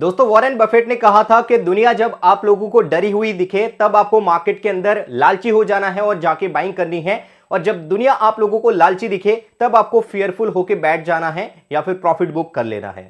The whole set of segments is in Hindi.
दोस्तों वॉरेन बफेट ने कहा था कि दुनिया जब आप लोगों को डरी हुई दिखे तब आपको मार्केट के अंदर लालची हो जाना है और जाके बाइंग करनी है, और जब दुनिया आप लोगों को लालची दिखे तब आपको फियरफुल होके बैठ जाना है या फिर प्रॉफिट बुक कर लेना है।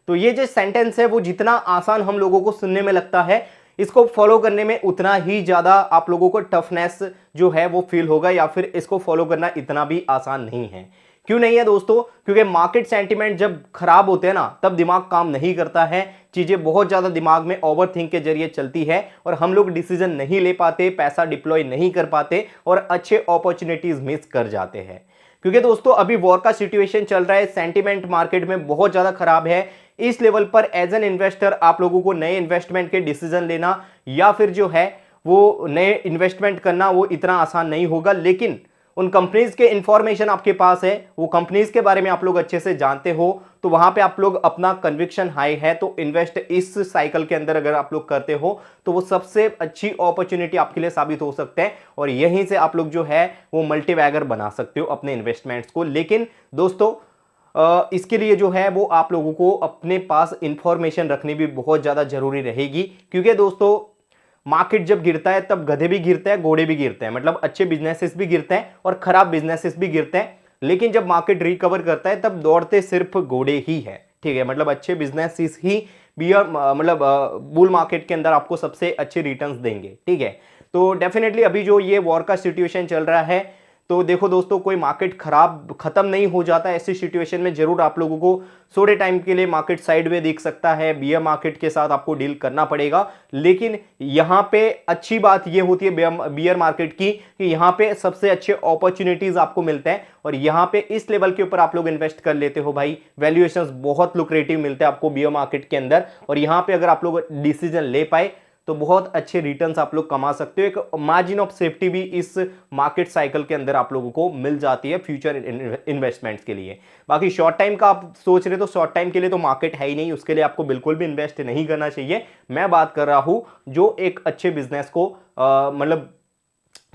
तो ये जो सेंटेंस है वो जितना आसान हम लोगों को सुनने में लगता है, इसको फॉलो करने में उतना ही ज्यादा आप लोगों को टफनेस जो है वो फील होगा, या फिर इसको फॉलो करना इतना भी आसान नहीं है। क्यों नहीं है दोस्तों? क्योंकि मार्केट सेंटीमेंट जब खराब होते हैं ना, तब दिमाग काम नहीं करता है, चीजें बहुत ज्यादा दिमाग में ओवरथिंक के जरिए चलती है और हम लोग डिसीजन नहीं ले पाते, पैसा डिप्लॉय नहीं कर पाते और अच्छे अपॉर्चुनिटीज मिस कर जाते हैं। क्योंकि दोस्तों अभी वॉर का सिचुएशन चल रहा है, सेंटीमेंट मार्केट में बहुत ज्यादा खराब है। इस लेवल पर एज एन इन्वेस्टर आप लोगों को नए इन्वेस्टमेंट के डिसीजन लेना या फिर जो है वो नए इन्वेस्टमेंट करना वो इतना आसान नहीं होगा। लेकिन उन कंपनीज के इंफॉर्मेशन आपके पास है, वो कंपनीज के बारे में आप लोग अच्छे से जानते हो, तो वहां पे आप लोग अपना कन्विक्शन हाई है, तो इन्वेस्ट इस साइकिल के अंदर अगर आप लोग करते हो तो वो सबसे अच्छी अपॉर्चुनिटी आपके लिए साबित हो सकते हैं और यहीं से आप लोग जो है वो मल्टीबैगर बना सकते हो अपने इन्वेस्टमेंट्स को। लेकिन दोस्तों इसके लिए जो है वो आप लोगों को अपने पास इंफॉर्मेशन रखनी भी बहुत ज्यादा जरूरी रहेगी। क्योंकि दोस्तों मार्केट जब गिरता है तब गधे भी गिरते हैं, घोड़े भी गिरते हैं, मतलब अच्छे बिजनेसेस भी गिरते हैं और खराब बिजनेसेस भी गिरते हैं। लेकिन जब मार्केट रिकवर करता है तब दौड़ते सिर्फ घोड़े ही है, ठीक है। मतलब अच्छे बिजनेसेस ही मतलब बुल मार्केट के अंदर आपको सबसे अच्छे रिटर्न्स देंगे, ठीक है। तो डेफिनेटली अभी जो ये वॉर का सिचुएशन चल रहा है, तो देखो दोस्तों कोई मार्केट खराब खत्म नहीं हो जाता। ऐसी सिचुएशन में जरूर आप लोगों को थोड़े टाइम के लिए मार्केट साइडवे दिख सकता है, बियर मार्केट के साथ आपको डील करना पड़ेगा। लेकिन यहां पे अच्छी बात यह होती है बियर मार्केट की कि यहां पे सबसे अच्छे अपॉर्चुनिटीज आपको मिलते हैं और यहां पे इस लेवल के ऊपर आप लोग इन्वेस्ट कर लेते हो भाई, वैल्यूएशंस बहुत लुक्रेटिव मिलते हैं आपको बियर मार्केट के अंदर, और यहां पे अगर आप लोग डिसीजन ले पाए तो बहुत अच्छे रिटर्न्स आप लोग कमा सकते हो। एक मार्जिन ऑफ सेफ्टी भी इस मार्केट साइकिल के अंदर आप लोगों को मिल जाती है फ्यूचर इन्वेस्टमेंट्स के लिए। बाकी शॉर्ट टाइम का आप सोच रहे तो शॉर्ट टाइम के लिए तो मार्केट है ही नहीं, उसके लिए आपको बिल्कुल भी इन्वेस्ट नहीं करना चाहिए। मैं बात कर रहा हूं जो एक अच्छे बिजनेस को मतलब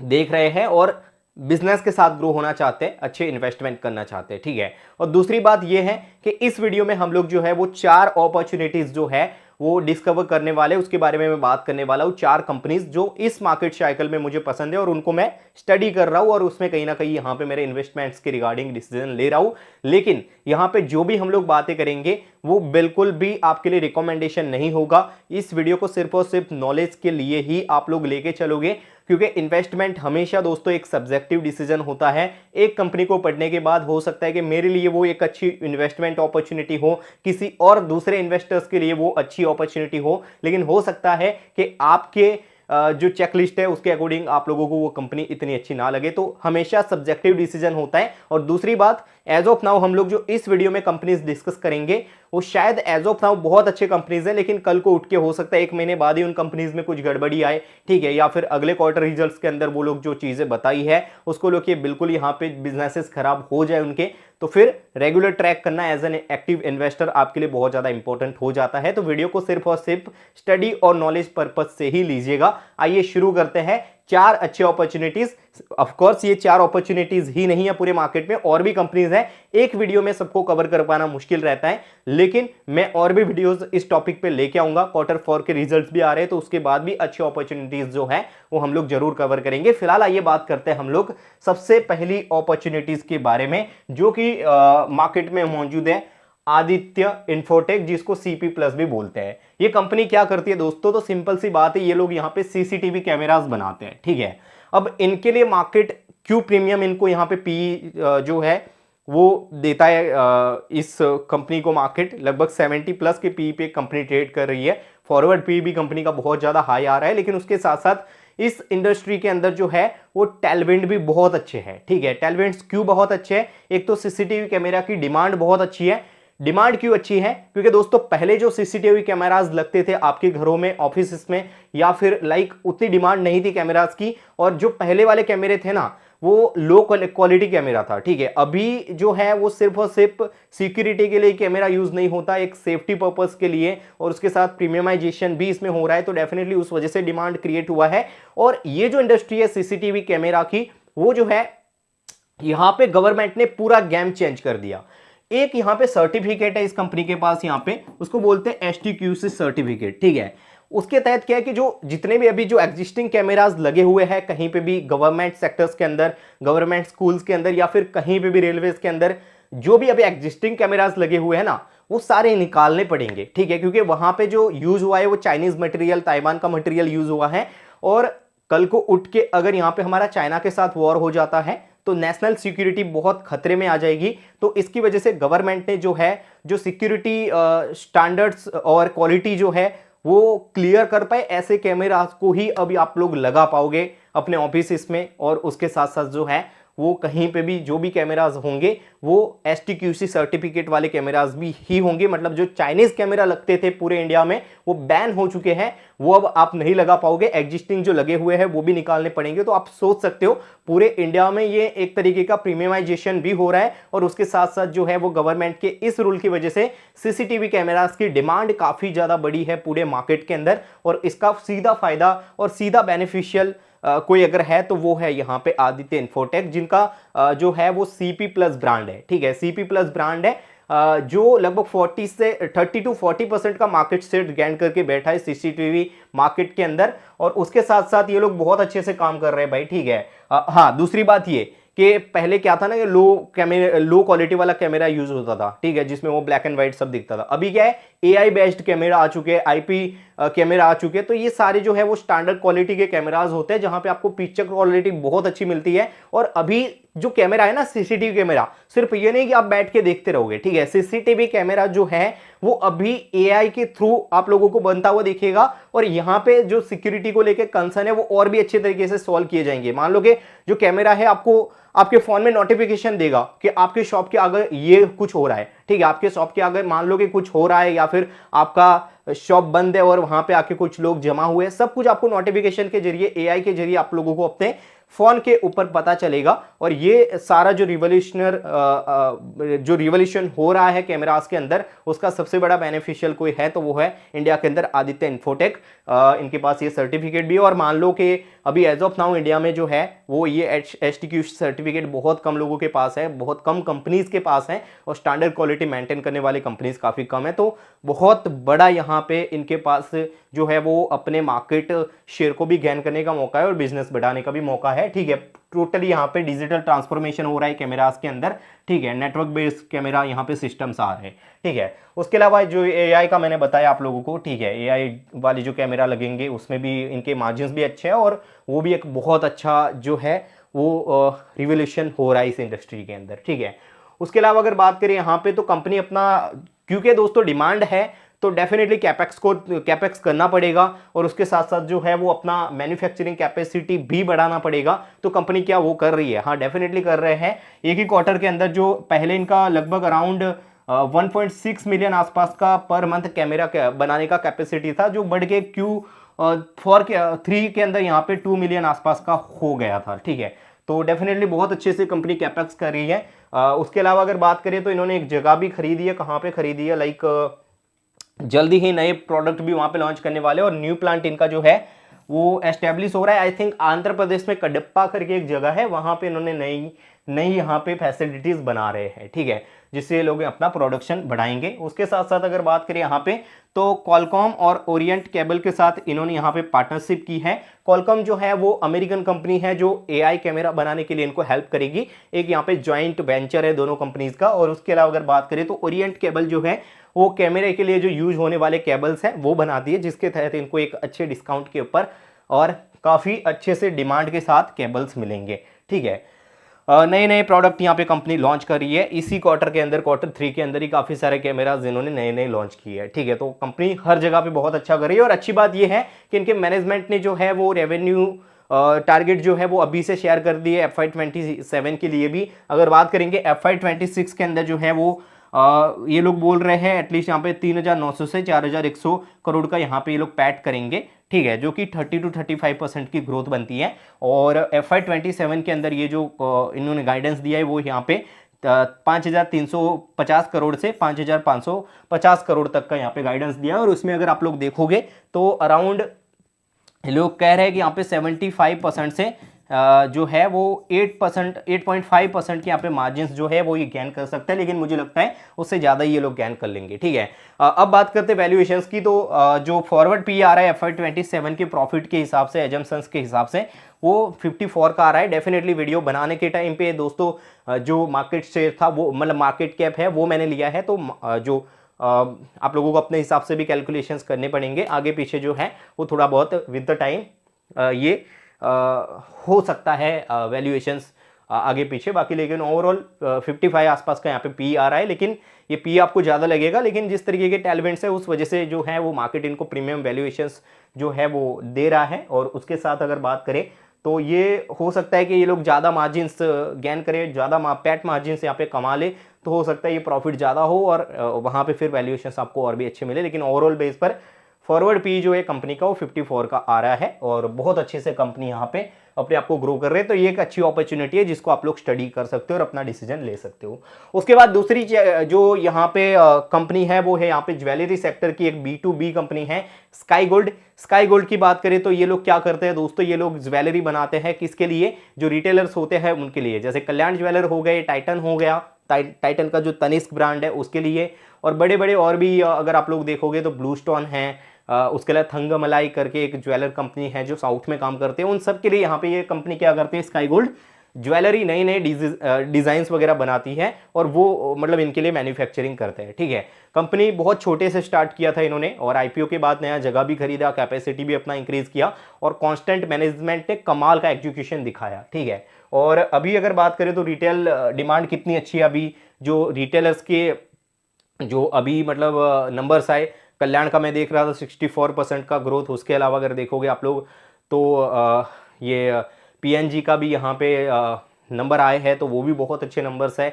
देख रहे हैं और बिजनेस के साथ ग्रो होना चाहते हैं, अच्छे इन्वेस्टमेंट करना चाहते हैं, ठीक है। और दूसरी बात यह है कि इस वीडियो में हम लोग जो है वो 4 अपॉर्चुनिटीज जो है वो डिस्कवर करने वाले, उसके बारे में मैं बात करने वाला हूं। 4 कंपनीज जो इस मार्केट साइकिल में मुझे पसंद है और उनको मैं स्टडी कर रहा हूं और उसमें कहीं ना कहीं यहां पे मेरे इन्वेस्टमेंट्स के रिगार्डिंग डिसीजन ले रहा हूं। लेकिन यहां पे जो भी हम लोग बातें करेंगे वो बिल्कुल भी आपके लिए रिकमेंडेशन नहीं होगा। इस वीडियो को सिर्फ और सिर्फ नॉलेज के लिए ही आप लोग लेके चलोगे, क्योंकि इन्वेस्टमेंट हमेशा दोस्तों एक सब्जेक्टिव डिसीजन होता है। एक कंपनी को पढ़ने के बाद हो सकता है कि मेरे लिए वो एक अच्छी इन्वेस्टमेंट अपॉर्चुनिटी हो, किसी और दूसरे इन्वेस्टर्स के लिए वो अच्छी अपॉर्चुनिटी हो, लेकिन हो सकता है कि आपके जो चेकलिस्ट है उसके अकॉर्डिंग आप लोगों को वो कंपनी इतनी अच्छी ना लगे। तो हमेशा सब्जेक्टिव डिसीजन होता है। और दूसरी बात, एज ऑफ नाउ हम लोग जो इस वीडियो में कंपनीज डिस्कस करेंगे वो शायद एज ऑफ नाउ बहुत अच्छे कंपनीज हैं, लेकिन कल को उठ के हो सकता है 1 महीने बाद ही उन कंपनीज में कुछ गड़बड़ी आए, ठीक है, या फिर अगले क्वार्टर रिजल्ट्स के अंदर वो लोग जो चीजें बताई है उसको लोग ये बिल्कुल यहाँ पे बिजनेसेस खराब हो जाए उनके, तो फिर रेगुलर ट्रैक करना एज एन एक्टिव इन्वेस्टर आपके लिए बहुत ज्यादा इंपॉर्टेंट हो जाता है। तो वीडियो को सिर्फ और सिर्फ स्टडी और नॉलेज पर्पज से ही लीजिएगा। आइए शुरू करते हैं। 4 अच्छे अपॉर्चुनिटीज, ऑफ कोर्स ये 4 अपॉर्चुनिटीज ही नहीं है पूरे मार्केट में, और भी कंपनीज हैं। एक वीडियो में सबको कवर कर पाना मुश्किल रहता है, लेकिन मैं और भी वीडियोस इस टॉपिक पे लेके आऊंगा। क्वार्टर 4 के रिजल्ट्स भी आ रहे हैं, तो उसके बाद भी अच्छे अपॉर्चुनिटीज जो है वो हम लोग जरूर कवर करेंगे। फिलहाल आइए बात करते हैं हम लोग सबसे पहली अपॉर्चुनिटीज के बारे में, जो कि मार्केट में मौजूद है, आदित्य इंफोटेक, जिसको सीपी प्लस भी बोलते हैं। ये कंपनी क्या करती है दोस्तों? तो सिंपल सी बात है, ये लोग यहाँ पे सीसीटीवी कैमरास बनाते हैं, ठीक है। अब इनके लिए मार्केट क्यू प्रीमियम इनको यहाँ पे पी जो है वो देता है, इस कंपनी को मार्केट लगभग 70 प्लस के पी पे कंपनी ट्रेड कर रही है। फॉरवर्ड पी भी कंपनी का बहुत ज्यादा हाई आ रहा है, लेकिन उसके साथ साथ इस इंडस्ट्री के अंदर जो है वो टेलविंड भी बहुत अच्छे हैं, ठीक है। टेलविंड्स क्यों बहुत अच्छे हैं? एक तो सीसीटीवी कैमरा की डिमांड बहुत अच्छी है। डिमांड क्यों अच्छी है? क्योंकि दोस्तों पहले जो सीसीटीवी कैमरास लगते थे आपके घरों में, ऑफिस में, या फिर लाइक उतनी डिमांड नहीं थी कैमरास की, और जो पहले वाले कैमरे थे ना वो लो क्वालिटी कैमरा था, ठीक है। अभी जो है वो सिर्फ और सिर्फ सिक्योरिटी के लिए कैमरा यूज नहीं होता, एक सेफ्टी पर्पस के लिए, और उसके साथ प्रीमियमाइजेशन भी इसमें हो रहा है। तो डेफिनेटली उस वजह से डिमांड क्रिएट हुआ है। और ये जो इंडस्ट्री है सीसीटीवी कैमरा की, वो जो है यहां पे गवर्नमेंट ने पूरा गेम चेंज कर दिया। एक यहाँ पे सर्टिफिकेट है इस कंपनी के पास, यहाँ पे उसको बोलते हैं STQC सर्टिफिकेट, ठीक है। उसके तहत क्या है कि जो जितने भी अभी जो एग्जिस्टिंग कैमरास लगे हुए हैं कहीं पे भी गवर्नमेंट सेक्टर्स के अंदर, गवर्नमेंट स्कूल्स के अंदर या फिर कहीं पे भी रेलवेज के अंदर, जो भी अभी एग्जिस्टिंग कैमरास लगे हुए हैं ना, वो सारे निकालने पड़ेंगे, ठीक है। क्योंकि वहां पे जो यूज हुआ है वो चाइनीज मटेरियल, ताइवान का मटेरियल यूज हुआ है, और कल को उठ के अगर यहाँ पे हमारा चाइना के साथ वॉर हो जाता है तो नेशनल सिक्योरिटी बहुत खतरे में आ जाएगी। तो इसकी वजह से गवर्नमेंट ने जो है जो सिक्योरिटी स्टैंडर्ड्स और क्वालिटी जो है वो क्लियर कर पाए, ऐसे कैमरास को ही अभी आप लोग लगा पाओगे अपने ऑफिस में। और उसके साथ साथ जो है वो कहीं पे भी जो भी कैमरास होंगे वो STQC सर्टिफिकेट वाले कैमरास भी ही होंगे। मतलब जो चाइनीज कैमरा लगते थे पूरे इंडिया में वो बैन हो चुके हैं, वो अब आप नहीं लगा पाओगे। एग्जिस्टिंग जो लगे हुए हैं वो भी निकालने पड़ेंगे। तो आप सोच सकते हो पूरे इंडिया में ये एक तरीके का प्रीमियमाइजेशन भी हो रहा है, और उसके साथ साथ जो है वो गवर्नमेंट के इस रूल की वजह से CCTV कैमरास की डिमांड काफी ज्यादा बड़ी है पूरे मार्केट के अंदर। और इसका सीधा फायदा और सीधा बेनिफिशियल कोई अगर है तो वो है यहाँ पे आदित्य इंफोटेक, जिनका जो है वो CP+ ब्रांड है, ठीक है। CP+ ब्रांड है जो लगभग 30 to 40% का मार्केट शेयर गेन करके बैठा है CCTV मार्केट के अंदर। और उसके साथ साथ ये लोग बहुत अच्छे से काम कर रहे हैं भाई, ठीक है। हाँ, दूसरी बात ये कि पहले क्या था ना कि लो क्वालिटी वाला कैमरा यूज होता था, ठीक है, जिसमें वो ब्लैक एंड व्हाइट सब दिखता था। अभी क्या है, AI बेस्ड कैमरा आ चुके हैं, IP कैमरा आ चुके हैं। तो ये सारे जो है वो स्टैंडर्ड क्वालिटी के कैमराज होते हैं जहां पे आपको पिक्चर क्वालिटी बहुत अच्छी मिलती है। और अभी जो कैमरा है ना CCTV कैमरा, सिर्फ ये नहीं कि आप बैठ के देखते रहोगे, ठीक है। CCTV कैमरा जो है वो अभी AI के थ्रू आप लोगों को बनता हुआ दिखेगा, और यहाँ पे जो सिक्योरिटी को लेकर कंसर्न है वो और भी अच्छे तरीके से सॉल्व किए जाएंगे। मान लो कि जो कैमरा है आपको आपके फोन में नोटिफिकेशन देगा कि आपके शॉप के आगे ये कुछ हो रहा है, ठीक है। आपके शॉप के आगे मान लो कि कुछ हो रहा है, या फिर आपका शॉप बंद है और वहां पे आके कुछ लोग जमा हुए हैं, सब कुछ आपको नोटिफिकेशन के जरिए, AI के जरिए आप लोगों को अपने फोन के ऊपर पता चलेगा। और ये सारा जो रिवोल्यूशन हो रहा है कैमरास के अंदर, उसका सबसे बड़ा बेनिफिशियल कोई है तो वो है इंडिया के अंदर आदित्य इंफोटेक। इनके पास ये सर्टिफिकेट भी है। और मान लो कि अभी एज ऑफ नाउ इंडिया में जो है वो ये STQC सर्टिफिकेट बहुत कम लोगों के पास है, बहुत कम कंपनीज के पास है, और स्टैंडर्ड क्वालिटी मेंटेन करने वाली कंपनीज काफी कम है। तो बहुत बड़ा यहाँ पे इनके पास जो है वो अपने मार्केट शेयर को भी गेन करने का मौका है और बिजनेस बढ़ाने का भी मौका है, ठीक है। टोटली यहाँ पे डिजिटल ट्रांसफॉर्मेशन हो रहा है कैमरास के अंदर, ठीक है। नेटवर्क बेस्ड कैमरा यहाँ पे सिस्टम्स आ रहे हैं, ठीक है। उसके अलावा जो AI का मैंने बताया आप लोगों को, ठीक है, AI वाली जो कैमरा लगेंगे उसमें भी इनके मार्जिन्स भी अच्छे हैं, और वो भी एक बहुत अच्छा जो है वो रिवोल्यूशन हो रहा है इस इंडस्ट्री के अंदर, ठीक है। उसके अलावा अगर बात करें यहाँ पे तो कंपनी अपना, क्योंकि दोस्तों डिमांड है तो डेफिनेटली कैपेक्स करना पड़ेगा, और उसके साथ साथ जो है वो अपना मैन्युफैक्चरिंग कैपेसिटी भी बढ़ाना पड़ेगा। तो कंपनी क्या वो कर रही है, हाँ डेफिनेटली कर रहे हैं। एक ही क्वार्टर के अंदर जो पहले इनका लगभग अराउंड 1.6 मिलियन आसपास का पर मंथ कैमरा बनाने का कैपेसिटी था, जो बढ़ के Q3 के अंदर यहाँ पे 2 मिलियन आसपास का हो गया था, ठीक है। तो डेफिनेटली बहुत अच्छे से कंपनी कैपेक्स कर रही है। उसके अलावा अगर बात करें तो इन्होंने एक जगह भी खरीदी है, कहाँ पे खरीदी है, लाइक जल्दी ही नए प्रोडक्ट भी वहां पे लॉन्च करने वाले, और न्यू प्लांट इनका जो है वो एस्टेब्लिश हो रहा है। आई थिंक आंध्र प्रदेश में कडप्पा करके एक जगह है, वहां पे इन्होंने नई यहाँ पे फैसिलिटीज बना रहे हैं, ठीक है, जिससे लोग अपना प्रोडक्शन बढ़ाएंगे। उसके साथ साथ अगर बात करें यहाँ पे तो कॉलकॉम और ओरिएंट केबल के साथ इन्होंने यहाँ पे पार्टनरशिप की है। कॉलकॉम जो है वो अमेरिकन कंपनी है जो AI कैमरा बनाने के लिए इनको हेल्प करेगी। एक यहाँ पे ज्वाइंट वेंचर है दोनों कंपनीज का। और उसके अलावा अगर बात करें तो ओरिएंट केबल जो है वो कैमरे के लिए जो यूज होने वाले केबल्स हैं वो बनाती है, जिसके तहत इनको एक अच्छे डिस्काउंट के ऊपर और काफ़ी अच्छे से डिमांड के साथ केबल्स मिलेंगे, ठीक है। नए नए प्रोडक्ट यहाँ पे कंपनी लॉन्च कर रही है इसी क्वार्टर के अंदर, Q3 के अंदर ही काफ़ी सारे कैमराज इन्होंने नए नए लॉन्च किए हैं, ठीक है। तो कंपनी हर जगह पे बहुत अच्छा कर रही है। और अच्छी बात ये है कि इनके मैनेजमेंट ने जो है वो रेवेन्यू टारगेट जो है वो अभी से शेयर कर दिए FY27 के लिए भी। अगर बात करेंगे FY26 के अंदर जो है वो ये लोग बोल रहे हैं एटलीस्ट यहाँ पे 3,900 से 4,100 करोड़ का यहाँ पे ये लोग पैट करेंगे, ठीक है, जो कि 30 to 35% की ग्रोथ बनती है। और FY27 के अंदर ये जो इन्होंने गाइडेंस दिया है वो यहाँ पे 5,350 करोड़ से 5,550 करोड़ तक का यहाँ पे गाइडेंस दिया है। और उसमें अगर आप लोग देखोगे तो अराउंड लोग कह रहे हैं कि यहाँ पे 75% से जो है वो 8%, 8.5% के यहाँ पे मार्जिन जो है वो ये गेन कर सकते हैं, लेकिन मुझे लगता है उससे ज़्यादा ये लोग गेन कर लेंगे। ठीक है, अब बात करते हैं वैल्यूएशंस की। तो जो फॉरवर्ड पी आ रहा है FY27 के प्रॉफिट के हिसाब से, एजम्पशंस के हिसाब से, वो 54 का आ रहा है। डेफिनेटली वीडियो बनाने के टाइम पे दोस्तों जो मार्केट शेयर था वो, मतलब मार्केट कैप है, वो मैंने लिया है। तो जो आप लोगों को अपने हिसाब से भी कैलकुलेशंस करने पड़ेंगे, आगे पीछे जो है वो थोड़ा बहुत विद द टाइम ये हो सकता है वैल्यूएशंस आगे पीछे। बाकी लेकिन ओवरऑल 55 आसपास का यहाँ पे पी आ रहा है, लेकिन ये पी आपको ज़्यादा लगेगा, लेकिन जिस तरीके के टैलेंट्स है उस वजह से जो है वो मार्केट इनको प्रीमियम वैल्यूएशंस जो है वो दे रहा है। और उसके साथ अगर बात करें तो ये हो सकता है कि ये लोग ज़्यादा मार्जिन्स गेन करें, ज़्यादा पैट मार्जिन्स यहाँ पे कमा ले, तो हो सकता है ये प्रॉफिट ज़्यादा हो और वहाँ पे फिर वैल्यूएशंस आपको और भी अच्छे मिले। लेकिन ओवरऑल बेस पर फॉरवर्ड पी जो है कंपनी का वो 54 का आ रहा है और बहुत अच्छे से कंपनी यहाँ पे अपने आप को ग्रो कर रहे हैं। तो ये एक अच्छी अपॉर्चुनिटी है जिसको आप लोग स्टडी कर सकते हो और अपना डिसीजन ले सकते हो। उसके बाद दूसरी जो यहाँ पे कंपनी है वो है यहाँ पे ज्वेलरी सेक्टर की एक B2B कंपनी है, स्काई गोल्ड। स्काई गोल्ड की बात करें तो ये लोग क्या करते हैं दोस्तों, ये लोग ज्वेलरी बनाते हैं किसके लिए, जो रिटेलर्स होते हैं उनके लिए, जैसे कल्याण ज्वेलर हो गए, टाइटन हो गया, टाइटन का जो तनिष्क ब्रांड है उसके लिए, और बड़े बड़े और भी अगर आप लोग देखोगे तो ब्लू स्टोन है, उसके अलावा थंगमलाई करके एक ज्वेलर कंपनी है जो साउथ में काम करते हैं, उन सब के लिए यहाँ पे ये कंपनी क्या करते हैं, स्काई गोल्ड ज्वेलरी नई नई डिजाइन्स वगैरह बनाती है और वो मतलब इनके लिए मैन्युफैक्चरिंग करते हैं। ठीक है, कंपनी बहुत छोटे से स्टार्ट किया था इन्होंने और आईपीओ के बाद नया जगह भी खरीदा, कैपेसिटी भी अपना इंक्रीज किया और कांस्टेंट मैनेजमेंट ने कमाल का एग्जीक्यूशन दिखाया। ठीक है, और अभी अगर बात करें तो रिटेल डिमांड कितनी अच्छी है, अभी जो रिटेलर्स के जो अभी मतलब नंबर्स आए, कल्याण का मैं देख रहा था 64% का ग्रोथ। उसके अलावा अगर देखोगे आप लोग तो ये PNG का भी यहाँ पे नंबर आए हैं तो वो भी बहुत अच्छे नंबर्स है।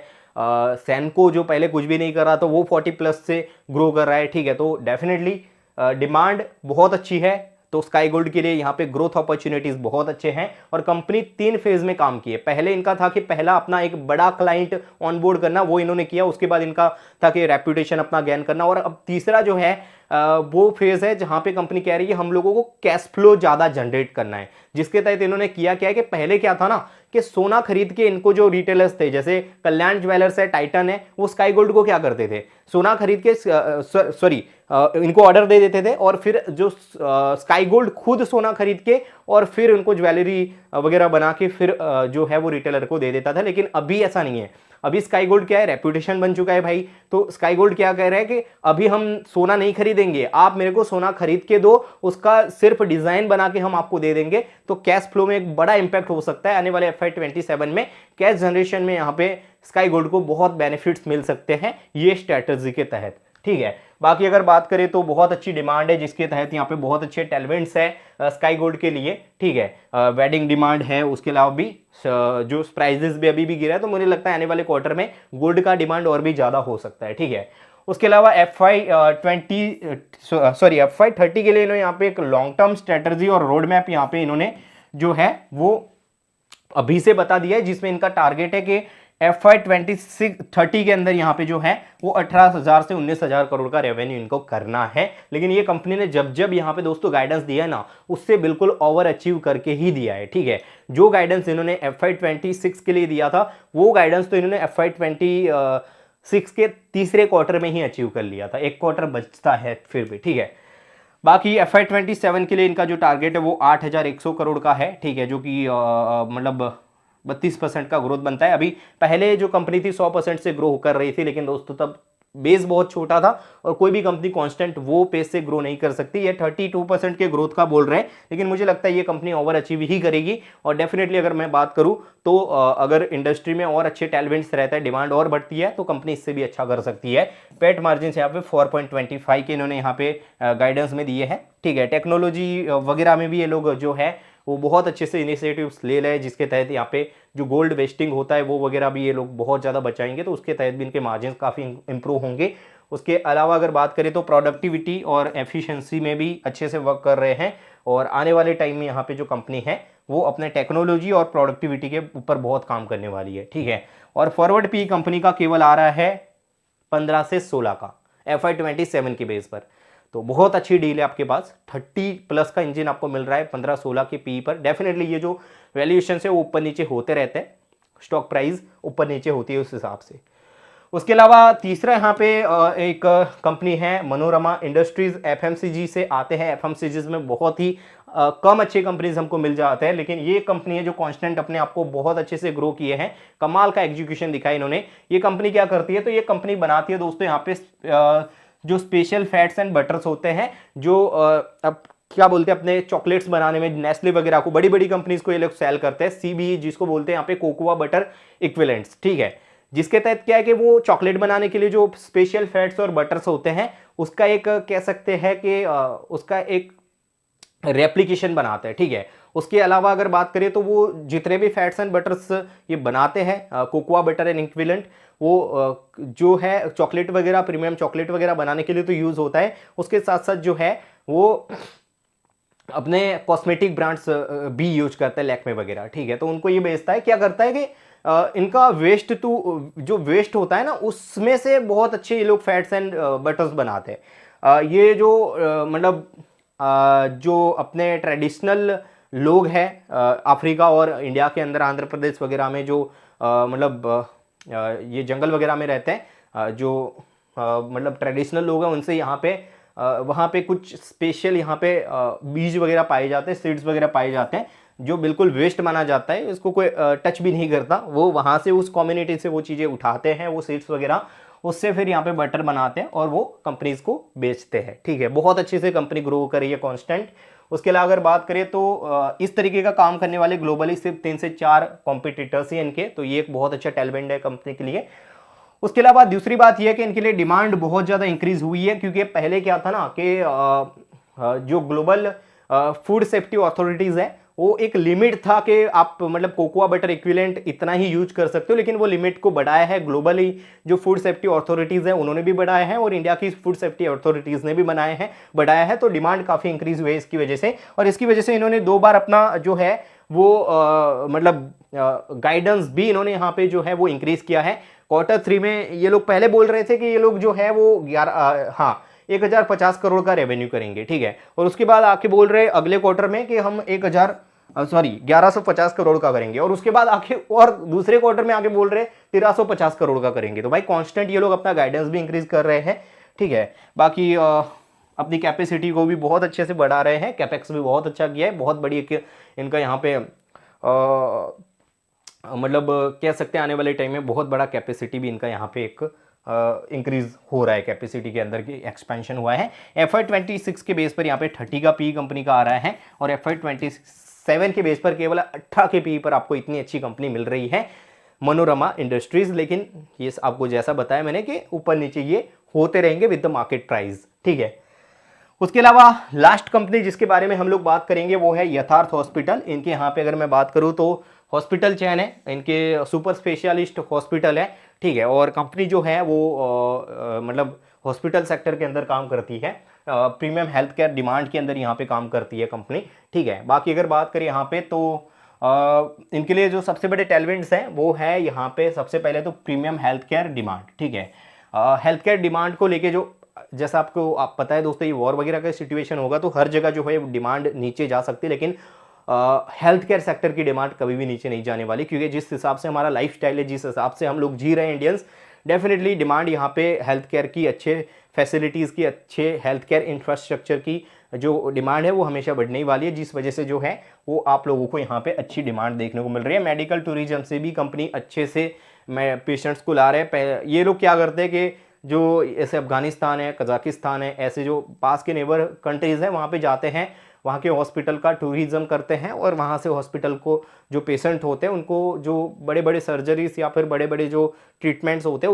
सैनको जो पहले कुछ भी नहीं कर रहा तो वो 40+ से ग्रो कर रहा है। ठीक है, तो डेफिनेटली डिमांड बहुत अच्छी है। तो स्काई गोल्ड के लिए यहाँ पे ग्रोथ अपॉर्चुनिटीज बहुत अच्छे हैं और कंपनी 3 फेज में काम की है। पहले इनका था कि पहला अपना एक बड़ा क्लाइंट ऑनबोर्ड करना, वो इन्होंने किया। उसके बाद इनका था कि रेप्यूटेशन अपना गेन करना, और अब तीसरा जो है वो फेज है जहां पे कंपनी कह रही है हम लोगों को कैश फ्लो ज्यादा जनरेट करना है, जिसके तहत इन्होंने किया क्या है कि पहले क्या था ना कि सोना खरीद के इनको जो रिटेलर्स थे जैसे कल्याण ज्वेलर्स है, टाइटन है, वो स्काई गोल्ड को क्या करते थे, सोना खरीद के इनको ऑर्डर दे देते थे और फिर जो स्काई गोल्ड खुद सोना खरीद के और फिर उनको ज्वेलरी वगैरह बना के फिर जो है वो रिटेलर को दे देता था। लेकिन अभी ऐसा नहीं है, अभी स्काई गोल्ड क्या है, रेप्यूटेशन बन चुका है भाई। तो स्काई गोल्ड क्या कह रहा है कि अभी हम सोना नहीं खरीदेंगे, आप मेरे को सोना खरीद के दो, उसका सिर्फ डिजाइन बना के हम आपको दे देंगे। तो कैश फ्लो में एक बड़ा इंपैक्ट हो सकता है आने वाले FY27 में, कैश जनरेशन में यहाँ पे स्काई गोल्ड को बहुत बेनिफिट्स मिल सकते हैं ये स्ट्रैटेजी के तहत। ठीक है, बाकी अगर बात करें तो बहुत अच्छी डिमांड है जिसके तहत यहाँ पे बहुत अच्छे टैलेंट्स है स्काई गोल्ड के लिए। ठीक है, वेडिंग डिमांड है, उसके अलावा भी जो प्राइजेस भी अभी भी गिरा है, तो मुझे लगता है आने वाले क्वार्टर में गोल्ड का डिमांड और भी ज्यादा हो सकता है। ठीक है, उसके अलावा FY30 के लिए इन्होंने यहाँ पे एक लॉन्ग टर्म स्ट्रेटजी और रोड मैप यहाँ पे इन्होंने जो है वो अभी से बता दिया है, जिसमें इनका टारगेट है कि FY30 के अंदर यहाँ पे जो है वो 18,000 से 19,000 करोड़ का रेवेन्यू इनको करना है। लेकिन ये कंपनी ने जब जब यहाँ पे दोस्तों गाइडेंस दिया है ना, उससे बिल्कुल ओवर अचीव करके ही दिया है। ठीक है, जो गाइडेंस इन्होंने FY26 के लिए दिया था वो गाइडेंस तो इन्होंने FY26 के तीसरे क्वार्टर में ही अचीव कर लिया था, एक क्वार्टर बचता है फिर भी। ठीक है, बाकी FY27 के लिए इनका जो टारगेट है वो 8,100 करोड़ का है। ठीक है, जो कि मतलब 32% का ग्रोथ बनता है। अभी पहले जो कंपनी थी 100% से ग्रो कर रही थी, लेकिन दोस्तों तब बेस बहुत छोटा था और कोई भी कंपनी कांस्टेंट वो पेस से ग्रो नहीं कर सकती। ये 32% के ग्रोथ का बोल रहे हैं, लेकिन मुझे लगता है ये कंपनी ओवर अचीव ही करेगी। और डेफिनेटली अगर मैं बात करूं तो अगर इंडस्ट्री में और अच्छे टैलेंट्स रहता है, डिमांड और बढ़ती है, तो कंपनी इससे भी अच्छा कर सकती है। पेट मार्जिन यहाँ पे 4.25 के इन्होंने यहाँ पे गाइडेंस में दिए हैं। ठीक है, टेक्नोलॉजी वगैरह में भी ये लोग जो है वो बहुत अच्छे से इनिशिएटिव्स ले रहे हैं, जिसके तहत यहाँ पे जो गोल्ड वेस्टिंग होता है वो वगैरह भी ये लोग बहुत ज़्यादा बचाएंगे, तो उसके तहत भी इनके मार्जिन काफ़ी इंप्रूव होंगे। उसके अलावा अगर बात करें तो प्रोडक्टिविटी और एफिशिएंसी में भी अच्छे से वर्क कर रहे हैं और आने वाले टाइम में यहाँ पे जो कंपनी है वो अपने टेक्नोलॉजी और प्रोडक्टिविटी के ऊपर बहुत काम करने वाली है। ठीक है, और फॉरवर्ड पी कंपनी का केवल आ रहा है 15 से 16 का FY27 के बेस पर। तो बहुत अच्छी डील है आपके पास। 30+ का इंजन आपको मिल रहा है 15-16 के पी पर। डेफिनेटली ये जो वैल्यूएशन है वो ऊपर नीचे होते रहते हैं, स्टॉक प्राइस ऊपर नीचे होती है उस हिसाब से। उसके अलावा तीसरा यहाँ पे एक कंपनी है मनोरमा इंडस्ट्रीज, एफएमसीजी से आते हैं। एफएमसीजी में बहुत ही कम अच्छे कंपनीज हमको मिल जाते हैं, लेकिन ये कंपनी है जो कांस्टेंट अपने आप को बहुत अच्छे से ग्रो किए हैं, कमाल का एग्जीक्यूशन दिखाया इन्होंने। ये कंपनी क्या करती है, तो ये कंपनी बनाती है दोस्तों यहाँ पे जो स्पेशल फैट्स एंड बटर्स होते हैं, जो अब क्या बोलते हैं अपने चॉकलेट्स बनाने में, नेस्ले वगैरह को, बड़ी बड़ी कंपनीज को ये लोग सेल करते हैं। सीबीई जिसको बोलते हैं यहाँ पे कोकोआ बटर इक्विवेलेंट्स, ठीक है, जिसके तहत क्या है कि वो चॉकलेट बनाने के लिए जो स्पेशल फैट्स और बटर्स होते हैं उसका एक कह सकते हैं कि उसका एक रेप्लिकेशन बनाते हैं, ठीक है। उसके अलावा अगर बात करें तो वो जितने भी फैट्स एंड बटर्स ये बनाते हैं, कोकोआ बटर एंड इक्विवेलेंट, वो जो है चॉकलेट वगैरह, प्रीमियम चॉकलेट वगैरह बनाने के लिए तो यूज होता है, उसके साथ साथ जो है वो अपने कॉस्मेटिक ब्रांड्स भी यूज करता है, लैक्मे वगैरह, ठीक है। तो उनको ये बेचता है, क्या करता है कि इनका वेस्ट तो जो वेस्ट होता है ना उसमें से बहुत अच्छे ये लोग फैट्स एंड बटर्स बनाते हैं। ये जो मतलब जो अपने ट्रेडिशनल लोग हैं अफ्रीका और इंडिया के अंदर, आंध्र प्रदेश वगैरह में जो मतलब ये जंगल वगैरह में रहते हैं, जो मतलब ट्रेडिशनल लोग हैं, उनसे यहाँ पे वहाँ पे कुछ स्पेशल यहाँ पे बीज वगैरह पाए जाते हैं, सीड्स वगैरह पाए जाते हैं, जो बिल्कुल वेस्ट माना जाता है, इसको कोई टच भी नहीं करता। वो वहाँ से उस कम्युनिटी से वो चीज़ें उठाते हैं, वो सीड्स वगैरह, उससे फिर यहाँ पे बटर बनाते हैं और वो कंपनीज को बेचते हैं, ठीक है। बहुत अच्छे से कंपनी ग्रो कर रही है कांस्टेंट। उसके अलावा अगर बात करें तो इस तरीके का काम करने वाले ग्लोबली सिर्फ 3 से 4 कॉम्पिटिटर्स ही इनके, तो ये एक बहुत अच्छा टैलेंट है कंपनी के लिए। उसके अलावा दूसरी बात यह है कि इनके लिए डिमांड बहुत ज़्यादा इंक्रीज हुई है, क्योंकि पहले क्या था ना कि जो ग्लोबल फूड सेफ्टी अथॉरिटीज़ है वो एक लिमिट था कि आप मतलब कोकोआ बटर इक्विवेलेंट इतना ही यूज कर सकते हो, लेकिन वो लिमिट को बढ़ाया है ग्लोबली। जो फूड सेफ्टी अथॉरिटीज़ हैं उन्होंने भी बढ़ाया है और इंडिया की फूड सेफ्टी अथॉरिटीज़ ने भी बढ़ाया है, तो डिमांड काफ़ी इंक्रीज हुई है इसकी वजह से। और इसकी वजह से इन्होंने 2 बार अपना जो है वो मतलब गाइडेंस भी इन्होंने यहाँ पे जो है वो इंक्रीज किया है। Q3 में ये लोग पहले बोल रहे थे कि ये लोग जो है वो 1050 करोड़ का रेवेन्यू करेंगे, ठीक है, और उसके बाद आके बोल रहे अगले क्वार्टर में कि हम 1150 करोड़ का करेंगे, और उसके बाद आके और दूसरे क्वार्टर में आके बोल रहे 1350 करोड़ का करेंगे। तो भाई कांस्टेंट ये लोग अपना गाइडेंस भी इंक्रीज कर रहे हैं, ठीक है। बाकी अपनी कैपेसिटी को भी बहुत अच्छे से बढ़ा रहे हैं, कैपेक्स भी बहुत अच्छा किया है, बहुत बड़ी इनका यहाँ पे मतलब कह सकते हैं आने वाले टाइम में बहुत बड़ा कैपेसिटी भी इनका यहाँ पे एक इंक्रीज हो रहा है, कैपेसिटी के अंदर की एक्सपेंशन हुआ है। FY26 के बेस पर यहाँ पे 30 का पी कंपनी का आ रहा है, और FY27 के बेस पर केवल 18 के पी पर आपको इतनी अच्छी कंपनी मिल रही है मनोरमा इंडस्ट्रीज। लेकिन ये आपको जैसा बताया मैंने कि ऊपर नीचे ये होते रहेंगे विद द मार्केट प्राइस, ठीक है। उसके अलावा लास्ट कंपनी जिसके बारे में हम लोग बात करेंगे वो है यथार्थ हॉस्पिटल। इनके यहाँ पे अगर मैं बात करूँ तो हॉस्पिटल चैन है, इनके सुपर स्पेशलिस्ट हॉस्पिटल है, ठीक है, और कंपनी जो है वो मतलब हॉस्पिटल सेक्टर के अंदर काम करती है, प्रीमियम हेल्थ केयर डिमांड के अंदर यहाँ पे काम करती है कंपनी, ठीक है। बाकी अगर बात करें यहाँ पे तो इनके लिए जो सबसे बड़े टैलेंट्स हैं वो है यहाँ पे सबसे पहले तो प्रीमियम हेल्थ केयर डिमांड, ठीक है। हेल्थ केयर डिमांड को लेके जो जैसा आपको पता है दोस्तों, ये वॉर वगैरह का सिचुएशन होगा तो हर जगह जो है डिमांड नीचे जा सकती है, लेकिन हेल्थ केयर सेक्टर की डिमांड कभी भी नीचे नहीं जाने वाली, क्योंकि जिस हिसाब से हमारा लाइफस्टाइल है, जिस हिसाब से हम लोग जी रहे हैं इंडियंस, डेफिनेटली डिमांड यहाँ पे हेल्थ केयर की, अच्छे फैसिलिटीज़ की, अच्छे हेल्थ केयर इंफ्रास्ट्रक्चर की जो डिमांड है वो हमेशा बढ़ने ही वाली है, जिस वजह से जो है वो आप लोगों को यहाँ पे अच्छी डिमांड देखने को मिल रही है। मेडिकल टूरिज्म से भी कंपनी अच्छे से पेशेंट्स को ला रहे हैं। ये लोग क्या करते हैं कि जो ऐसे अफगानिस्तान है, कजाकिस्तान है, ऐसे जो पास के नेबर कंट्रीज़ हैं वहाँ पे जाते हैं, वहाँ के हॉस्पिटल का टूरिज्म करते हैं, और वहाँ से हॉस्पिटल को जो पेशेंट होते हैं उनको जो बड़े बड़े सर्जरीज या फिर बड़े बड़े जो ट्रीटमेंट्स होते हैं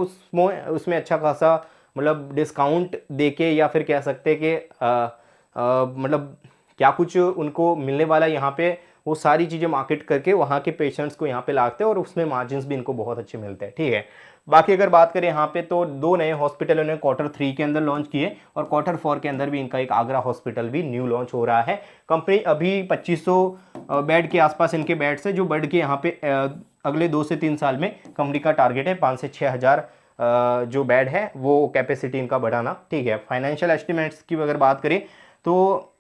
उसमें अच्छा खासा मतलब डिस्काउंट देके, या फिर कह सकते हैं कि मतलब क्या कुछ उनको मिलने वाला यहाँ पे, वो सारी चीज़ें मार्केट करके वहाँ के पेशेंट्स को यहाँ पे लाते हैं, और उसमें मार्जिन्स भी इनको बहुत अच्छे मिलते हैं, ठीक है। बाकी अगर बात करें यहाँ पे तो 2 नए हॉस्पिटल उन्होंने Q3 के अंदर लॉन्च किए, और Q4 के अंदर भी इनका एक आगरा हॉस्पिटल भी न्यू लॉन्च हो रहा है। कंपनी अभी 2500 बेड के आसपास इनके बेड्स है, जो बढ़ के यहाँ पे अगले 2 से 3 साल में कंपनी का टारगेट है 5 से 6 हज़ार जो बेड है वो कैपेसिटी इनका बढ़ाना, ठीक है। फाइनेंशियल एस्टिमेट्स की अगर बात करें तो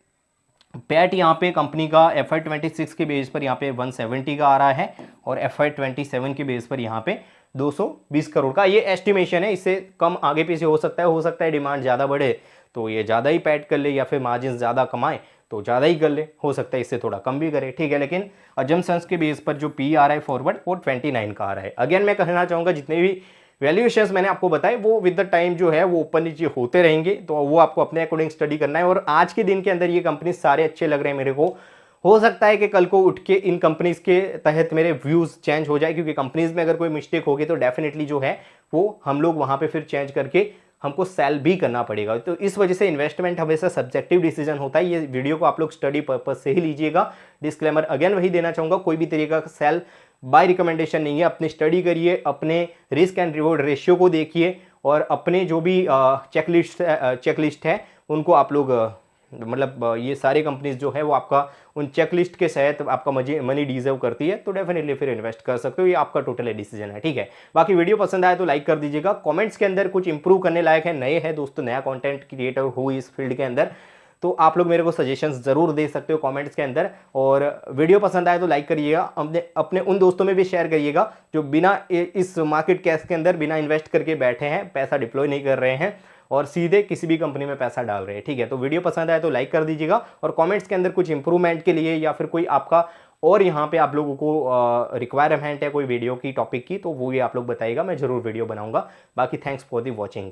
पैट यहाँ पे कंपनी का FY26 के बेस पर यहाँ पे 170 का आ रहा है और FY27 के बेस पर यहाँ पे 220 करोड़ का ये एस्टिमेशन है। इससे कम आगे पीछे हो सकता है डिमांड ज़्यादा बढ़े तो ये ज़्यादा ही पैट कर ले, या फिर मार्जिन ज़्यादा कमाए तो ज़्यादा ही कर ले, हो सकता है इससे थोड़ा कम भी करे, ठीक है। लेकिन अजम्पशंस के बेस पर जो पी आ रहा है फॉरवर्ड वो 29 का आ रहा है। अगेन मैं कहना चाहूँगा जितने भी वैल्यूएशंस मैंने आपको बताए वो विद द टाइम जो है वो ऊपर नीचे होते रहेंगे, तो वो आपको अपने अकॉर्डिंग स्टडी करना है। और आज के दिन के अंदर ये कंपनी सारे अच्छे लग रहे हैं मेरे को। हो सकता है कि कल को उठ के इन कंपनीज के तहत मेरे व्यूज चेंज हो जाए, क्योंकि कंपनीज में अगर कोई मिस्टेक होगी तो डेफिनेटली जो है वो हम लोग वहां पे फिर चेंज करके हमको सेल भी करना पड़ेगा। तो इस वजह से इन्वेस्टमेंट हमेशा सब्जेक्टिव डिसीजन होता है। ये वीडियो को आप लोग स्टडी पर्पज से ही लीजिएगा। डिस्क्लेमर अगेन वही देना चाहूंगा, कोई भी तरीका का सेल बाय रिकमेंडेशन नहीं है। अपनी स्टडी करिए, अपने रिस्क एंड रिवॉर्ड रेशियो को देखिए और अपने जो भी चेकलिस्ट है उनको आप लोग मतलब ये सारी कंपनीज जो है वो आपका उन चेकलिस्ट के तहत आपका मनी डिजर्व करती है, तो डेफिनेटली फिर इन्वेस्ट कर सकते हो। ये आपका टोटल डिसीजन है, ठीक है। बाकी वीडियो पसंद आए तो लाइक कर दीजिएगा। कमेंट्स के अंदर कुछ इंप्रूव करने लायक है, नए हैं दोस्तों, नया कंटेंट क्रिएटर हो इस फील्ड के अंदर, तो आप लोग मेरे को सजेशंस जरूर दे सकते हो कमेंट्स के अंदर। और वीडियो पसंद आए तो लाइक करिएगा, अपने उन दोस्तों में भी शेयर करिएगा जो बिना इस मार्केट कैश के अंदर बिना इन्वेस्ट करके बैठे हैं, पैसा डिप्लॉय नहीं कर रहे हैं और सीधे किसी भी कंपनी में पैसा डाल रहे हैं, ठीक है। तो वीडियो पसंद आए तो लाइक कर दीजिएगा और कमेंट्स के अंदर कुछ इंप्रूवमेंट के लिए या फिर कोई आपका और यहाँ पे आप लोगों को रिक्वायरमेंट है कोई वीडियो की टॉपिक की, तो वो भी आप लोग बताइएगा, मैं जरूर वीडियो बनाऊंगा। बाकी थैंक्स फॉर दी वॉचिंग।